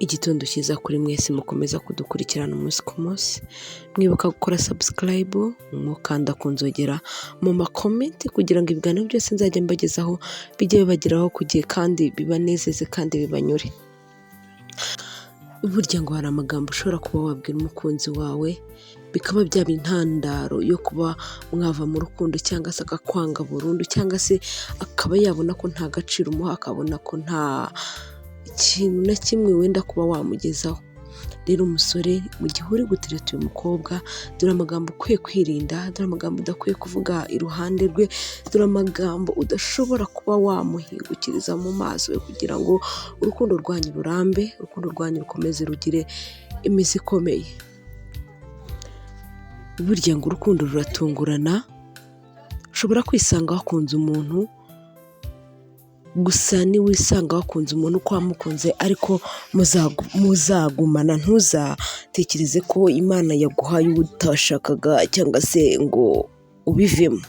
Igitondo cyiza kuri mwese mukomeza kudukurikirana umunsi ku munsi, mwibuka gukora subscribe, mukanda ku nzogera, mu makomenti kugira ngo ibiganiro byose nzajya mbagezaho bijye bibageraho ku gihe kandi bibanezeze kandi bibanyure. Burya ngo hari amagambo ushobora kuba wabwira umukunzi wawe bikaba byaba intandaro yo kuba mwava mu rukundo cyangwa se akakwanga burundu cyangwa se akaba yabona ko nta gaciro umuha, akabona ko nta ikintu na kimwe wenda kuba wamugezaho. Rero umusore mu gihe uri gutereta uyu mukobwa, dore amagambo ukwiye kwirinda, dore amagambo udakwiye kuvuga iruhande rwe, dore amagambo udashobora kuba wamuhingukiriza mu maso kugira ngo urukundo rwanyu rurambe, urukundo rwanyu rukomeze rugire imizi ikomeye. Burya ngo urukundo ruratungurana, ushobora kwisanga wakunze umuntu gusa niwisanga wakunze umuntu uko wamukunze ariko muzagumana, ntuzatekereze ko Imana yaguhaye uwo utashakaga cyangwa se ngo ubivemo.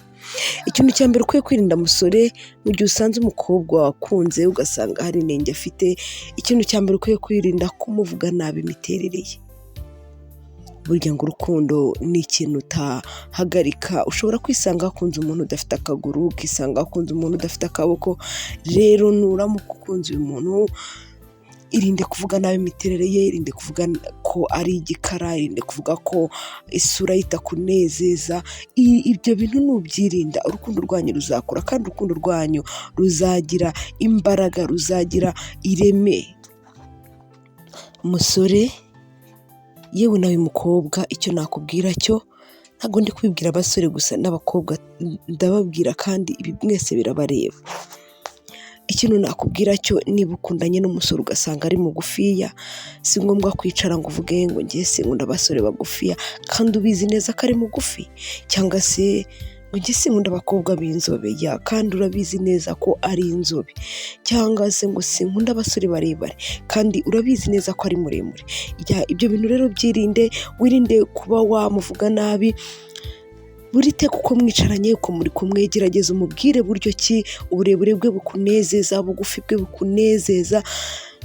Ikintu cya mbere ukwiye kwirinda musore, mu gihe usanze umukobwa wakunze ugasanga hari inenge afite, ikintu cya mbere ukwiye kwirinda kumuvuga nabi imiterere ye. Burya ngo urukundo ni ikintu utahagarika, ushobora kwisanga wakunze umuntu udafite akaguru, ukisanga wakunze umuntu udafite akaboko. Rero nuramuka ukunze uyu muntu, irinde kuvuga nabi imiterere ye, irinde kuvuga ko ari igikara, irinde kuvuga ko isura ye itakunezeza. Ibyo bintu nubyirinda, urukundo rwanyu ruzakura kandi urukundo rwanyu ruzagira imbaraga, ruzagira ireme. Musore yewe nawe mukobwa, icyo nakubwira cyo, ntabwo ndi kubibwira abasore gusa n'abakobwa ndababwira kandi ibi mwese birabareba. Ikintu nakubwira cyo, niba ukundanye n'umusore ugasanga ari mugufiya, si ngombwa kwicara ngo uvuge ngo ngiye sinkunda abasore bagufiya kandi ubizi neza ko ari mugufi, cyangwa se ngo ngiye sinkunda abakobwa b'inzobe kandi urabizi neza ko ari inzobe, cyangwa se ngo sinkunda abasore barebare kandi urabizi neza ko ari muremure. Ibyo bintu rero byirinde, wirinde kuba wamuvuga nabi. Buri teka uko mwicaranye, uko muri kumwe, gerageza umubwire buryo ki uburebure bwe bukunezeza, ubugufi bwe bukunezeza.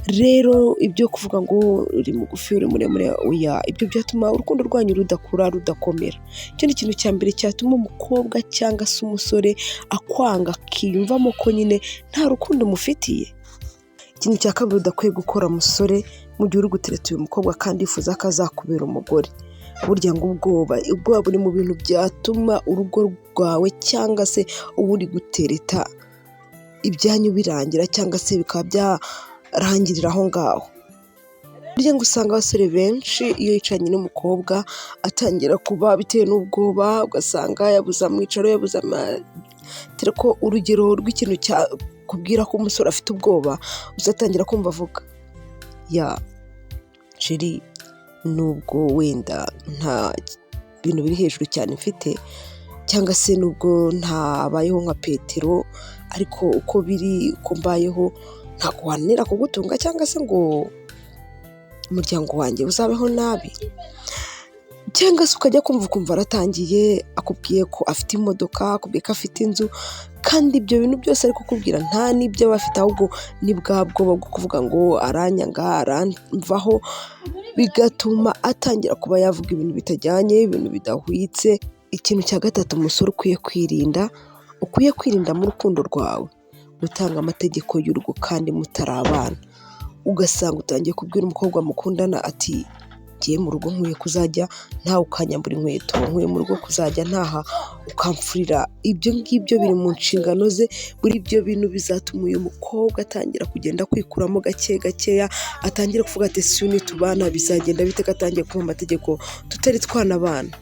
Rero ibyo kuvuga ngo uri mugufi uri muremure, oya, ibyo byatuma urukundo rwanyu rudakura, rudakomera. Icyo ni ikintu cya mbere cyatuma umukobwa cyangwa se umusore akwanga, akiyumvamo ko nyine nta rukundo umufitiye. Ikintu cya kabiri udakwiye gukora musore, mu gihe uri gutereta uyu mukobwa kandi yifuza ko azakubera umugore. Burya ngo ubwoba buri mu bintu byatuma urugo rwawe cyangwa se uba uri gutereta ibyanyu birangira cyangwa se bikaba byarangirira aho ngaho. Burya ngo usanga abasore benshi iyo yicaranye n'umukobwa atangira kuba bitewe n'ubwoba, ugasanga yabuze amwicaro, yabuze ko urugero rw'ikintu cyakubwira ko umusore afite ubwoba, uzatangira kumva avuga ya Jerry, nubwo wenda nta bintu biri hejuru cyane mfite, cyangwa se nubwo ntabayeho nka Petero, ariko uko biri uko mbayeho ntabwo wananira kugutunga cyangwa se ngo umuryango wanjye uzabeho nabi. Cyangwa se ukajya kumva ukumva aratangiye akubwiye ko afite imodoka, akubwiye ko afite inzu, kandi ibyo bintu byose ari kukubwira nta n'ibyo aba afite, ahubwo ni bwa bwoba bwo kuvuga ngo aranyanga, aramvaho, bigatuma atangira kuba yavuga ibintu bitajyanye, ibintu bidahwitse. Ikintu cya gatatu umusore ukwiye kwirinda mu rukundo rwawe, gutanga amategeko y'urugo kandi mutari abana. Ugasanga utangiye kubwira umukobwa mukundana ati ngiye mu rugo nkwiye kuzajya ntawe ukanyambura inkweto, nkwiye mu rugo kuzajya ntaha ukamfurira. Ibyo ngibyo biri mu nshingano ze. Buri ibyo bintu bizatuma uyu mukobwa atangira kugenda kwikuramo gake gakeya, atangira kuvuga ati si nitubana bizagenda bite, atangiye kuba amategeko tutari twanabana.